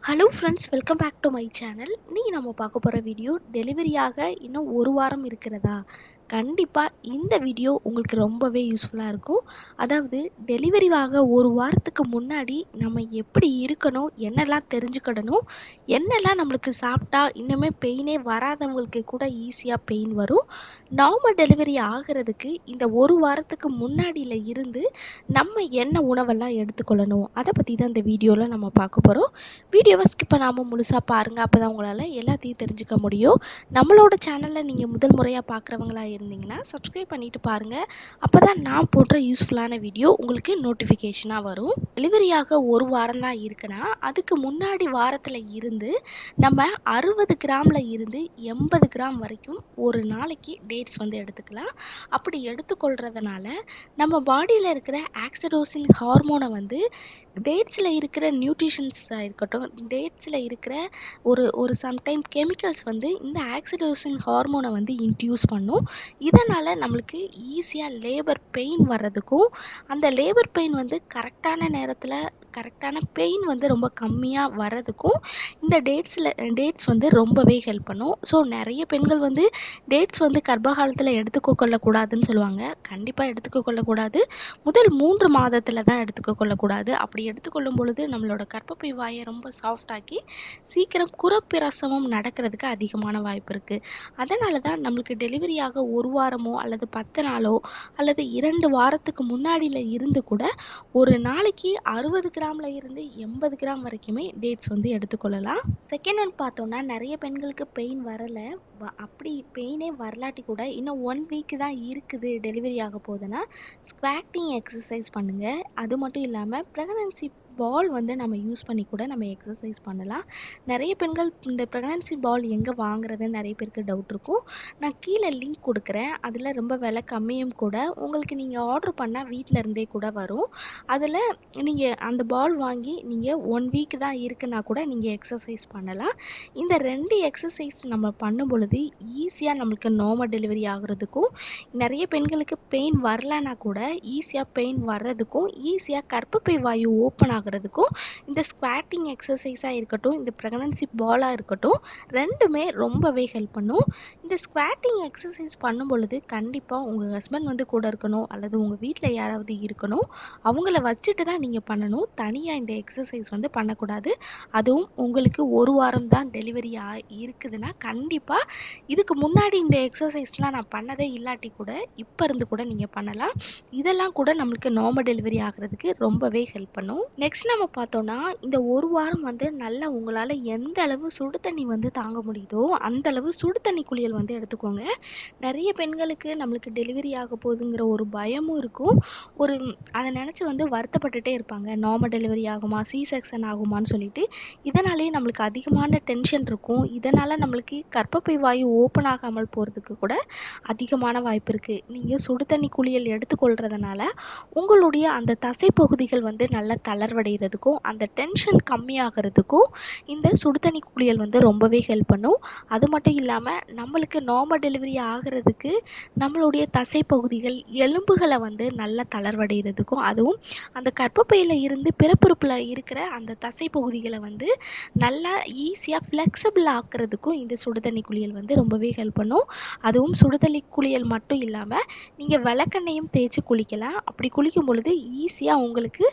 Hello friends, welcome back to my channel. இன்னைக்கு நம்ம பார்க்க போகிற வீடியோ டெலிவரியாக இன்னும் ஒரு வாரம் இருக்கிறதா. கண்டிப்பாக இந்த வீடியோ உங்களுக்கு ரொம்பவே யூஸ்ஃபுல்லாக இருக்கும். அதாவது டெலிவரியாக ஒரு வாரத்துக்கு முன்னாடி நம்ம எப்படி இருக்கணும், என்னெல்லாம் தெரிஞ்சுக்கிடணும், என்னெல்லாம் நம்மளுக்கு சாப்பிட்டா இன்னுமே பெயினே வராதவங்களுக்கு கூட ஈஸியாக பெயின் வரும். நார்மல் டெலிவரி ஆகிறதுக்கு இந்த ஒரு வாரத்துக்கு முன்னாடியில் இருந்து நம்ம என்ன உணவெல்லாம் எடுத்துக்கொள்ளணும், அதை பற்றி தான் இந்த வீடியோவில் நம்ம பார்க்க போகிறோம். வீடியோவை ஸ்கிப் பண்ணாமல் முழுசாக பாருங்கள். அப்போ தான் உங்களால் எல்லாத்தையும் தெரிஞ்சுக்க முடியும். நம்மளோட சேனலில் நீங்கள் முதல் முறையாக பார்க்குறவங்களா இருந்தீங்கன்னா சப்ஸ்கிரைப் பண்ணிவிட்டு பாருங்கள். அப்போ தான் நான் போடுற யூஸ்ஃபுல்லான வீடியோ உங்களுக்கு நோட்டிஃபிகேஷனாக வரும். டெலிவரியாக ஒரு வாரம் தான் இருக்குன்னா அதுக்கு முன்னாடி வாரத்தில் இருந்து நம்ம 60 கிராமில் இருந்து 80 கிராம் வரைக்கும் ஒரு நாளைக்கு டேட்ஸ் வந்து எடுத்துக்கலாம். அப்படி எடுத்துக்கொள்கிறதுனால நம்ம பாடியில் இருக்கிற ஆக்சிடோசின் ஹார்மோனை வந்து டேட்ஸில் இருக்கிற நியூட்ரிஷன்ஸாக இருக்கட்டும், டேட்ஸில் இருக்கிற ஒரு ஒரு சம்டைம் கெமிக்கல்ஸ் வந்து இந்த ஆக்சிடோசின் ஹார்மோனை வந்து இன்டியூஸ் பண்ணும். இதனால் நம்மளுக்கு ஈஸியாக லேபர் பெயின் வர்றதுக்கும், அந்த லேபர் பெயின் வந்து கரெக்டான நேரத்தில் கரெக்டான பெயின் வந்து ரொம்ப கம்மியாக வர்றதுக்கும் இந்த டேட்ஸ் வந்து ரொம்பவே ஹெல்ப் பண்ணும். ஸோ நிறைய பெண்கள் வந்து டேட்ஸ் வந்து கர்ப்ப காலத்தில் எடுத்துக்க கொள்ளக்கூடாதுன்னு சொல்லுவாங்க. கண்டிப்பாக எடுத்துக்க கொள்ளக்கூடாது. முதல் 3 மாதத்தில் தான் எடுத்துக்க கொள்ளக்கூடாது. அப்படி எடுத்துக்கொள்ளும் பொழுது நம்மளோட கர்ப்பப்பை வாயை ரொம்ப சாஃப்டாக்கி சீக்கிரம் குறப்பிரசவம் நடக்கிறதுக்கு அதிகமான வாய்ப்பு இருக்குது. அதனால தான் நம்மளுக்கு டெலிவரியாக ஒரு வாரமோ அல்லது 10 நாளோ அல்லது 2 வாரத்துக்கு முன்னாடியில் இருந்து கூட ஒரு நாளைக்கு 60 கிராமில் இருந்து 80 கிராம் வரைக்குமே டேட்ஸ் வந்து எடுத்துக்கொள்ளலாம். செகண்ட் ஒன் பார்த்தோன்னா, நிறைய பெண்களுக்கு பெயின் வரலை. அப்படி பெயினே வரலாட்டி கூட இன்னும் 1 வீக் தான் இருக்குது டெலிவரி ஆக போகுதுன்னா ஸ்குவாட்டிங் எக்ஸசைஸ் பண்ணுங்கள். அது மட்டும் இல்லாமல் ப்ரெக்னன்சி பால் வந்து நம்ம யூஸ் பண்ணி கூட நம்ம எக்ஸசைஸ் பண்ணலாம். நிறைய பெண்கள் இந்த ப்ரெக்னன்சி பால் எங்கே வாங்குறதுன்னு நிறைய பேருக்கு டவுட் இருக்கும். நான் கீழே லிங்க் கொடுக்குறேன். அதில் ரொம்ப விலை கம்மியும் கூட. உங்களுக்கு நீங்கள் ஆர்டர் பண்ணால் வீட்டில் இருந்தே கூட வரும். அதில் நீங்கள் அந்த பால் வாங்கி நீங்கள் 1 வீக் தான் இருக்குன்னா கூட நீங்கள் எக்ஸசைஸ் பண்ணலாம். இந்த 2 எக்ஸசைஸ் நம்ம பண்ணும் பொழுது ஈஸியாக நம்மளுக்கு நார்மல் டெலிவரி ஆகுறதுக்கும், நிறைய பெண்களுக்கு பெயின் வரலன்னா கூட ஈஸியாக பெயின் வர்றதுக்கும், ஈஸியாக கர்ப்பப்பை வாயு ஓப்பன் ஆகுறதுக்கும் இந்த ஸ்குவாட்டிங் எக்ஸசைஸாக இருக்கட்டும், இந்த ப்ரெக்னன்சி பாலாக இருக்கட்டும், ரெண்டுமே ரொம்பவே ஹெல்ப் பண்ணும். இந்த ஸ்குவாட்டிங் எக்ஸசைஸ் பண்ணும் பொழுது கண்டிப்பாக உங்கள் ஹஸ்பண்ட் வந்து கூட இருக்கணும் அல்லது உங்கள் வீட்டில் யாராவது இருக்கணும். அவங்கள வச்சுட்டு தான் நீங்கள் பண்ணணும். தனியாக இந்த எக்ஸசைஸ் வந்து பண்ணக்கூடாது. அதுவும் உங்களுக்கு ஒரு வாரம் தான் டெலிவரி இருக்குதுன்னா கண்டிப்பாக இதுக்கு முன்னாடி இந்த எக்ஸசைஸ்லாம் நான் பண்ணதே இல்லாட்டி கூட இப்போ இருந்து கூட நீங்கள் பண்ணலாம். இதெல்லாம் கூட நம்மளுக்கு நார்மல் டெலிவரி ஆகிறதுக்கு ரொம்பவே ஹெல்ப் பண்ணும். நெக்ஸ்ட் நம்ம பார்த்தோன்னா, இந்த ஒரு வாரம் வந்து நல்லா உங்களால் எந்த அளவு சுடு தண்ணி வந்து தாங்க முடியுதோ அந்த அளவு சுடு தண்ணி குளியல் வந்து எடுத்துக்கோங்க. நிறைய பெண்களுக்கு நம்மளுக்கு டெலிவரி ஆக போகுதுங்கிற ஒரு பயமும் இருக்கும். அதை நினச்சி வந்து வருத்தப்பட்டுட்டே இருப்பாங்க. நார்மல் டெலிவரி ஆகுமா, சி செக்ஷன் ஆகுமான்னு சொல்லிட்டு. இதனாலேயே நம்மளுக்கு அதிகமான டென்ஷன் இருக்கும். இதனால் நம்மளுக்கு கர்ப்பப்பை வாயு ஓப்பன் ஆகாமல் போகிறதுக்கு கூட அதிகமான வாய்ப்பு இருக்குது. நீங்கள் சுடு தண்ணி குளியல் எடுத்துக்கொள்கிறதுனால உங்களுடைய அந்த தசை பகுதிகள் வந்து நல்லா தளர்வடைகிறதுக்கும், அந்த டென்ஷன் கம்மியாகிறதுக்கும் இந்த சுடு தண்ணி குளியல் வந்து ரொம்பவே ஹெல்ப் பண்ணும். அது மட்டும் இல்லாமல் நம்மளுக்கு நார்மல் டெலிவரி ஆகிறதுக்கு நம்மளுடைய தசை பகுதிகள் எலும்புகளை வந்து நல்லா தளர்வடைகிறதுக்கும், அதுவும் அந்த கர்ப்பப்பையில் இருந்து பிறப்புறுப்பில் இருக்கிற அந்த தசை பகுதிகளை வந்து நல்லா ஈஸியாக ஃப்ளெக்சிபிள் ஆக்கிறதுக்கும் இந்த சுடு தண்ணி குளியல் வந்து ரொம்பவே ஹெல்ப் பண்ணும். அதுவும் சுடு தண்ணி குளியல் மட்டும் இல்லாமல் நீங்கள் விளக்கெண்ணையும் தேய்ச்சி குளிக்கலாம். அப்படி குளிக்கும் பொழுது ஈஸியாக உங்களுக்கு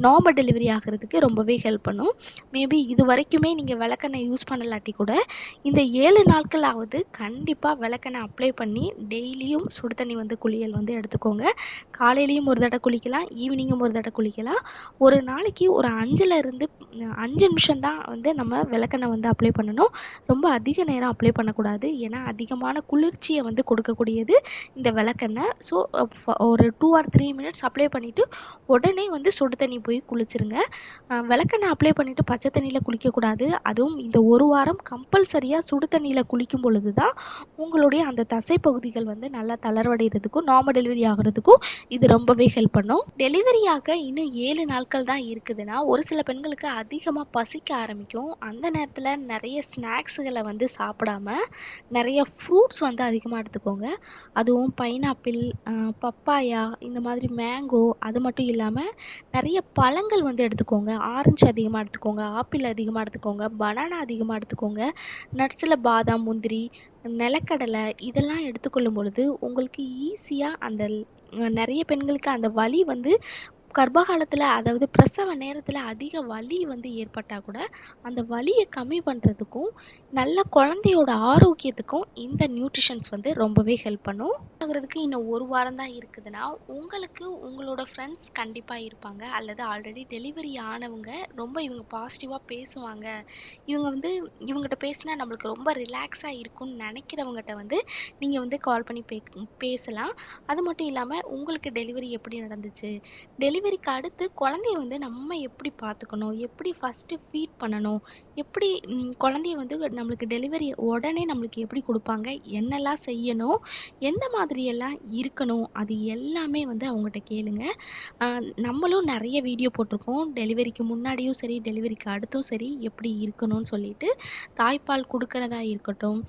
நார்மல் டெலிவரி ஆகிறதுக்கு ரொம்பவே ஹெல்ப் பண்ணும். மேபி இது வரைக்குமே நீங்கள் விளக்கெண்ணெய் யூஸ் பண்ணலாட்டி கூட இந்த 7 நாட்களாவது கண்டிப்பாக விளக்கெண்ணெய் அப்ளை பண்ணி டெய்லியும் சுடு தண்ணி வந்து குளியல் வந்து எடுத்துக்கோங்க. காலையிலையும் ஒரு தடவை குளிக்கலாம், ஈவினிங்கும் ஒரு தடவை குளிக்கலாம். ஒரு நாளைக்கு ஒரு 5 நிமிஷம் தான் வந்து நம்ம விளக்கெண்ணெய் வந்து அப்ளை பண்ணணும். ரொம்ப அதிக நேரம் அப்ளை பண்ணக்கூடாது. ஏன்னா அதிகமான குளிர்ச்சியை வந்து கொடுக்கக்கூடியது இந்த விளக்கெண்ணெய். ஸோ ஒரு 2 or 3 மினிட்ஸ் அப்ளை பண்ணிவிட்டு உடனே வந்து சுடு தண்ணி போய் குளிச்சிருங்க. விளக்கெண்ணெய் அப்ளை பண்ணிவிட்டு பச்சை தண்ணியில் குளிக்கக்கூடாது. அதுவும் இந்த ஒரு வாரம் கம்பல்சரியாக சுடு தண்ணியில் குளிக்கும் பொழுது தான் உங்களுடைய அந்த தசை பகுதிகள் வந்து நல்லா தளர்வடைகிறதுக்கும் நார்மல் டெலிவரி ஆகிறதுக்கும் இது ரொம்பவே ஹெல்ப் பண்ணும். டெலிவரி ஆக இன்னும் 7 நாட்கள் தான் இருக்குதுன்னா ஒரு சில பெண்களுக்கு அதிகமாக பசிக்க ஆரம்பிக்கும். அந்த நேரத்தில் நிறைய ஸ்நாக்ஸுகளை வந்து சாப்பிடாம நிறைய ஃப்ரூட்ஸ் வந்து அதிகமாக எடுத்துக்கோங்க. அதுவும் பைனாப்பிள், பப்பாயா, இந்த மாதிரி மேங்கோ, அது மட்டும் இல்லாமல் நிறைய பழங்கள் வந்து எடுத்துக்கோங்க. ஆரஞ்சு அதிகமாக எடுத்துக்கோங்க, ஆப்பிள் அதிகமாக எடுத்துக்கோங்க, பனானா அதிகமாக எடுத்துக்கோங்க. நட்ஸில் பாதாம், முந்திரி, நிலக்கடலை இதெல்லாம் எடுத்துக்கொள்ளும் பொழுது உங்களுக்கு ஈஸியாக அந்த நிறைய பெண்களுக்கு அந்த வலி வந்து கர்ப்ப காலத்துல, அதாவது பிரசவ நேரத்துல அதிக வலி வந்து ஏற்பட்டா கூட அந்த வலியை கம்மி பண்றதுக்கும் நல்ல குழந்தையோட ஆரோக்கியத்துக்கும் இந்த நியூட்ரிஷன்ஸ் வந்து ரொம்பவே ஹெல்ப் பண்ணும். ஆகுறதுக்கு இன்னும் ஒரு வாரம் தான் இருக்குதுன்னா உங்களுக்கு உங்களோட ஃப்ரெண்ட்ஸ் கண்டிப்பா இருப்பாங்க, அல்லது ஆல்ரெடி டெலிவரி ஆனவங்க ரொம்ப இவங்க பாசிட்டிவா பேசுவாங்க, இவங்க வந்து இவங்ககிட்ட பேசினா நம்மளுக்கு ரொம்ப ரிலாக்ஸா இருக்கும்னு நினைக்கிறவங்ககிட்ட வந்து நீங்க வந்து கால் பண்ணி பேசலாம். அது மட்டும் இல்லாம உங்களுக்கு டெலிவரி எப்படி நடந்துச்சு, டெலிவரிக்கு அடுத்து குழந்தைய வந்து நம்ம எப்படி பார்த்துக்கணும், எப்படி ஃபர்ஸ்ட் ஃபீட் பண்ணணும், எப்படி குழந்தைய வந்து நம்மளுக்கு டெலிவரி உடனே நம்மளுக்கு எப்படி கொடுப்பாங்க, என்னெல்லாம் செய்யணும், எந்த மாதிரியெல்லாம் இருக்கணும், அது எல்லாமே வந்து அவங்ககிட்ட கேளுங்க. நம்மளும் நிறைய வீடியோ போட்டிருக்கோம், டெலிவரிக்கு முன்னாடியும் சரி டெலிவரிக்கு அடுத்தும் சரி எப்படி இருக்கணும்னு சொல்லிட்டு. தாய்ப்பால் கொடுக்கறதா இருக்கட்டும்,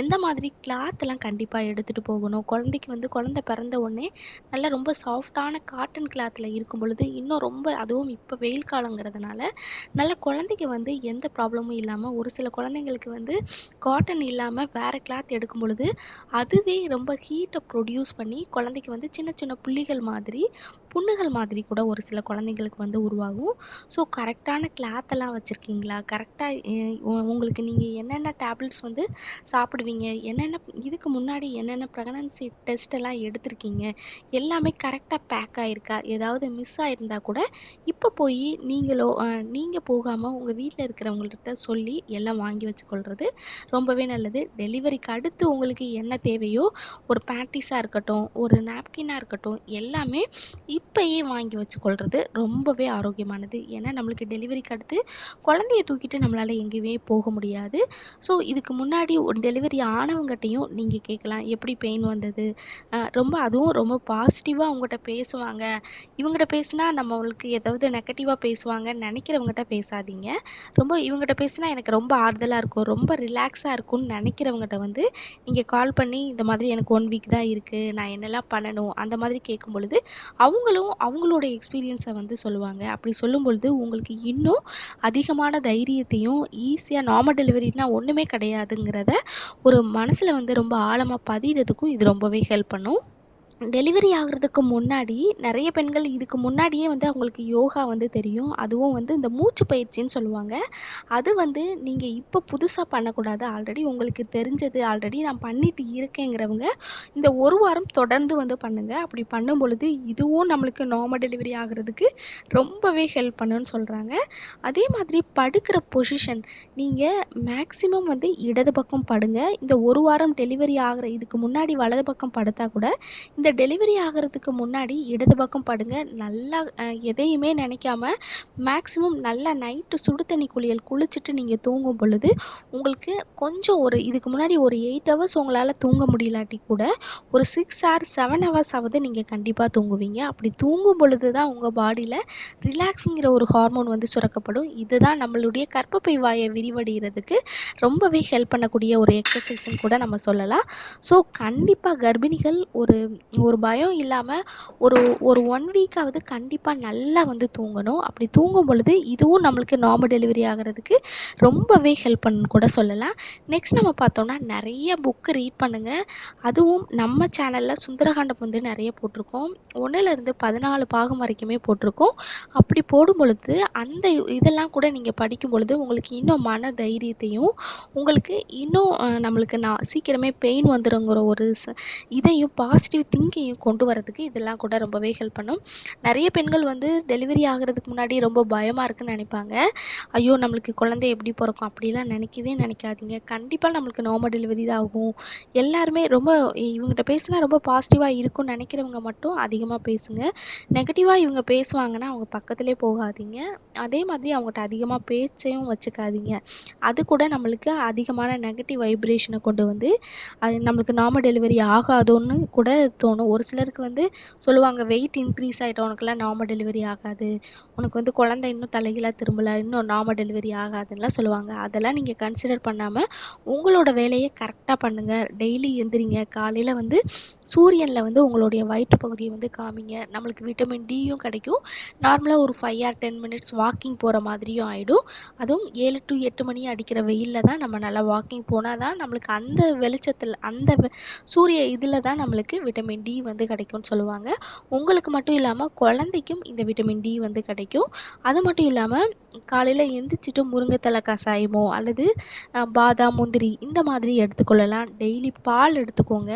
எந்த மாதிரி கிளாத்லாம் கண்டிப்பாக எடுத்துகிட்டு போகணும், குழந்தைக்கு வந்து குழந்தை பிறந்த உடனே நல்லா ரொம்ப சாஃப்டான காட்டன் கிளாத்தில் இருக்கும் பொழுது இன்னும் ரொம்ப, அதுவும் இப்போ வெயில் காலங்கிறதுனால நல்ல குழந்தைக்கு வந்து எந்த ப்ராப்ளமும் இல்லாமல், ஒரு சில குழந்தைங்களுக்கு வந்து காட்டன் இல்லாமல் வேறு கிளாத் எடுக்கும் பொழுது அதுவே ரொம்ப ஹீட்டை ப்ரொடியூஸ் பண்ணி குழந்தைக்கு வந்து சின்ன சின்ன புள்ளிகள் மாதிரி, புண்ணுகள் மாதிரி கூட ஒரு சில குழந்தைங்களுக்கு வந்து உருவாகும். ஸோ கரெக்டான கிளாத்தெல்லாம் வச்சுருக்கீங்களா, கரெக்டாக உங்களுக்கு நீங்கள் என்னென்ன டேப்லெட்ஸ் வந்து சாப்பிடுவீங்க, என்னென்ன இதுக்கு முன்னாடி என்னென்ன ப்ரெக்னன்சி டெஸ்ட் எல்லாம் எடுத்திருக்கீங்க, எல்லாமே கரெக்டாக பேக் ஆகிருக்கா, ஏதாவது மிஸ் ஆகிருந்தா கூட இப்போ போய் நீங்கள் போகாமல் உங்கள் வீட்டில் இருக்கிறவங்கள்ட்ட சொல்லி எல்லாம் வாங்கி வச்சுக்கொள்வது ரொம்பவே நல்லது. டெலிவரிக்கு அடுத்து உங்களுக்கு என்ன தேவையோ, ஒரு பேண்டிஸாக இருக்கட்டும், ஒரு நாப்கினாக இருக்கட்டும், எல்லாமே இப்பயே வாங்கி வச்சுக்கொள்வது ரொம்பவே ஆரோக்கியமானது. ஏன்னா நம்மளுக்கு டெலிவரிக்கு அடுத்து குழந்தைய தூக்கிட்டு நம்மளால் எங்கேயுமே போக முடியாது. ஸோ இதுக்கு முன்னாடி ஒரு டெலிவரி ஆனவங்ககிட்டையும் நீங்கள் கேட்கலாம், எப்படி பெயின் வந்தது, ரொம்ப அதுவும் ரொம்ப பாசிட்டிவாக அவங்ககிட்ட பேசுவாங்க, இவங்ககிட்ட பேசினா நம்மளுக்கு ஏதாவது நெகட்டிவாக பேசுவாங்கன்னு நினைக்கிறவங்ககிட்ட பேசாதீங்க. ரொம்ப இவங்ககிட்ட பேசினா எனக்கு ரொம்ப ஆறுதலாக இருக்கும், ரொம்ப ரிலாக்ஸாக இருக்கும்னு நினைக்கிறவங்ககிட்ட வந்து நீங்கள் கால் பண்ணி இந்த மாதிரி எனக்கு 1 வீக் தான் இருக்குது, நான் என்னெல்லாம் பண்ணணும், அந்த மாதிரி கேட்கும் பொழுது அவங்களும் அவங்களோட எக்ஸ்பீரியன்ஸை வந்து சொல்லுவாங்க. அப்படி சொல்லும் பொழுது உங்களுக்கு இன்னும் அதிகமான தைரியத்தையும், ஈஸியாக நார்மல் டெலிவரினா ஒன்றுமே கிடையாதுங்கிறத ஒரு மனசில் வந்து ரொம்ப ஆழமாக பதிகிறதுக்கும் இது ரொம்பவே ஹெல்ப் பண்ணும். டெலிவரி ஆகுறதுக்கு முன்னாடி நிறைய பெண்கள் இதுக்கு முன்னாடியே வந்து அவங்களுக்கு யோகா வந்து தெரியும், அதுவும் வந்து இந்த மூச்சு பயிற்சின்னு சொல்லுவாங்க. அது வந்து நீங்கள் இப்போ புதுசாக பண்ணக்கூடாது, ஆல்ரெடி உங்களுக்கு தெரிஞ்சது, ஆல்ரெடி நான் பண்ணிட்டு இருக்கேங்கிறவங்க இந்த ஒரு வாரம் தொடர்ந்து வந்து பண்ணுங்க. அப்படி பண்ணும் பொழுது இதுவும் நம்மளுக்கு நார்மல் டெலிவரி ஆகிறதுக்கு ரொம்பவே ஹெல்ப் பண்ணுன்னு சொல்கிறாங்க. அதே மாதிரி படுக்கிற பொசிஷன், நீங்கள் மேக்ஸிமம் வந்து இடது பக்கம் படுங்க. இந்த ஒரு வாரம் டெலிவரி ஆகிற இதுக்கு முன்னாடி வலது பக்கம் படுத்தா கூட இந்த டெலிவரி ஆகிறதுக்கு முன்னாடி இடது பக்கம் படுங்க. நல்லா எதையுமே நினைக்காம மேக்ஸிமம் நல்லா நைட்டு சுடு தண்ணி குளியல் குளிச்சுட்டு நீங்கள் தூங்கும் பொழுது உங்களுக்கு கொஞ்சம் ஒரு இதுக்கு முன்னாடி ஒரு 8 ஹவர்ஸ் உங்களால் தூங்க முடியலாட்டி கூட ஒரு 6 ஹவர்ஸ் 7 ஹவர்ஸ் ஆவது நீங்கள் கண்டிப்பாக தூங்குவீங்க. அப்படி தூங்கும் பொழுது தான் உங்கள் பாடியில் ரிலாக்ஸுங்கிற ஒரு ஹார்மோன் வந்து சுரக்கப்படும். இதுதான் நம்மளுடைய கர்ப்பப்பை வாயை விரிவடைகிறதுக்கு ரொம்பவே ஹெல்ப் பண்ணக்கூடிய ஒரு எக்ஸசைஸ்ன்னு கூட நம்ம சொல்லலாம். ஸோ கண்டிப்பாக கர்ப்பிணிகள் ஒரு ஒரு பயம் இல்லாமல் ஒரு ஒரு 1 வீக்காவது கண்டிப்பாக நல்லா வந்து தூங்கணும். அப்படி தூங்கும் பொழுது இதுவும் நம்மளுக்கு நார்மல் டெலிவரி ஆகிறதுக்கு ரொம்பவே ஹெல்ப் பண்ணுன்னு கூட சொல்லலாம். நெக்ஸ்ட் நம்ம பார்த்தோம்னா நிறைய புக்கு ரீட் பண்ணுங்கள். அதுவும் நம்ம சேனலில் சுந்தரகாண்டம் வந்து நிறைய போட்டிருக்கோம், 1லேருந்து 14 பாகம் வரைக்குமே போட்டிருக்கோம். அப்படி போடும் பொழுது அந்த இதெல்லாம் கூட நீங்கள் படிக்கும் பொழுது உங்களுக்கு இன்னும் மன தைரியத்தையும், உங்களுக்கு இன்னும் நம்மளுக்கு சீக்கிரமே பெயின் வந்துடுங்கிற ஒரு இதையும் பாசிட்டிவ் திங்கிங் திங்கிங்கையும் கொண்டு வரதுக்கு இதெல்லாம் கூட ரொம்பவே ஹெல்ப் பண்ணும். நிறைய பெண்கள் வந்து டெலிவரி ஆகிறதுக்கு முன்னாடி ரொம்ப பயமாக இருக்குன்னு நினைப்பாங்க. ஐயோ நம்மளுக்கு குழந்தை எப்படி பிறக்கும் அப்படிலாம் நினைக்கவே நினைக்காதீங்க. கண்டிப்பாக நம்மளுக்கு நார்மல் டெலிவரி தான் ஆகும். எல்லாருமே ரொம்ப இவங்ககிட்ட பேசினா ரொம்ப பாசிட்டிவாக இருக்கும்னு நினைக்கிறவங்க மட்டும் அதிகமாக பேசுங்க. நெகட்டிவாக இவங்க பேசுவாங்கன்னா அவங்க பக்கத்திலே போகாதீங்க. அதே மாதிரி அவங்ககிட்ட அதிகமாக பேச்சையும் வச்சுக்காதீங்க. அது கூட நம்மளுக்கு அதிகமான நெகட்டிவ் வைப்ரேஷனை கொண்டு வந்து அது நம்மளுக்கு நார்மல் டெலிவரி ஆகாதோன்னு கூட தோணும். ஒரு சிலருக்கு வந்து சொல்லுவாங்க, வெயிட் இன்க்ரீஸ் ஆகிட்ட உனக்குலாம் நார்மல் டெலிவரி ஆகாது, உனக்கு வந்து குழந்தை இன்னும் தலைகீழாக திரும்பல, இன்னும் நார்மல் டெலிவரி ஆகாதுன்னெலாம் சொல்லுவாங்க. அதெல்லாம் நீங்கள் கன்சிடர் பண்ணாமல் உங்களோட வேலையை கரெக்டாக பண்ணுங்கள். டெய்லி எந்திரிங்க. காலையில் வந்து சூரியனில் வந்து உங்களுடைய வயிற்று பகுதியை வந்து காமிங்க. நம்மளுக்கு விட்டமின் டியும் கிடைக்கும். நார்மலாக ஒரு 5 or 10 minutes வாக்கிங் போகிற மாதிரியும் ஆகிடும். அதுவும் 7 to 8 மணி அடிக்கிற வெயிலில் தான் நம்ம நல்லா வாக்கிங் போனால் தான் நம்மளுக்கு அந்த வெளிச்சத்தில் அந்த சூரிய இதில் தான் நம்மளுக்கு விட்டமின் டி வந்து கிடைக்கும்னு சொல்லுவாங்க. உங்களுக்கு மட்டும் இல்லாமல் குழந்தைக்கும் இந்த விட்டமின் டி வந்து கிடைக்கும். அது மட்டும் இல்லாமல் காலையில் எந்திரிச்சிட்டு முருங்கைத்தலை கஷாயமோ அல்லது பாதாம் முந்திரி இந்த மாதிரி எடுத்துக்கொள்ளலாம். டெய்லி பால் எடுத்துக்கோங்க.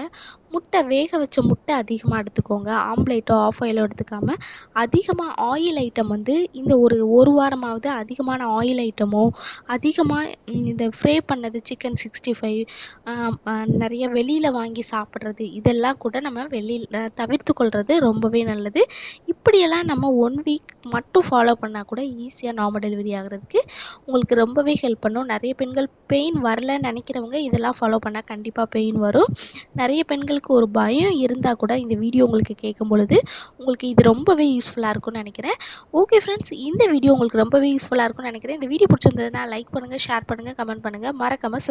முட்டை, வேக வச்ச முட்டை அதிகமாக எடுத்துக்கோங்க. ஆம்லேட்டோ ஆஃப் ஆயிலோ எடுத்துக்காமல் அதிகமாக ஆயில் ஐட்டம் வந்து இந்த ஒரு வாரமாவது அதிகமான ஆயில் ஐட்டமோ அதிகமாக இந்த ஃப்ரை பண்ணது சிக்கன் 65 நிறைய வெளியில் வாங்கி சாப்பிட்றது இதெல்லாம் கூட நம்ம வெளியில் தவிர்த்து கொள்வது ரொம்பவே நல்லது. இப்படியெல்லாம் நம்ம 1 வீக் மட்டும் ஃபாலோ பண்ணால் கூட ஈஸியாக நார்மல் டெலிவரி ஆகிறதுக்கு உங்களுக்கு ரொம்பவே ஹெல்ப் பண்ணும். நிறைய பெண்கள் பெயின் வரலன்னு நினைக்கிறவங்க இதெல்லாம் ஃபாலோ பண்ணால் கண்டிப்பாக பெயின் வரும். நிறைய பெண்களுக்கு ஒரு பயம் இருந்தால் கூட இந்த வீடியோ உங்களுக்கு கேட்கும் பொழுது உங்களுக்கு இது ரொம்பவே யூஸ்ஃபுல்லாக இருக்கும்னு நினைக்கிறேன். ஓகே ஃப்ரெண்ட்ஸ், இந்த வீடியோ உங்களுக்கு ரொம்பவே யூஸ்ஃபுல்லாக இருக்கும்னு நினைக்கிறேன். இந்த வீடியோ பிடிச்சிருந்ததுன்னா லைக் பண்ணுங்கள், ஷேர் பண்ணுங்கள், கமெண்ட் பண்ணுங்கள். மறக்காமல்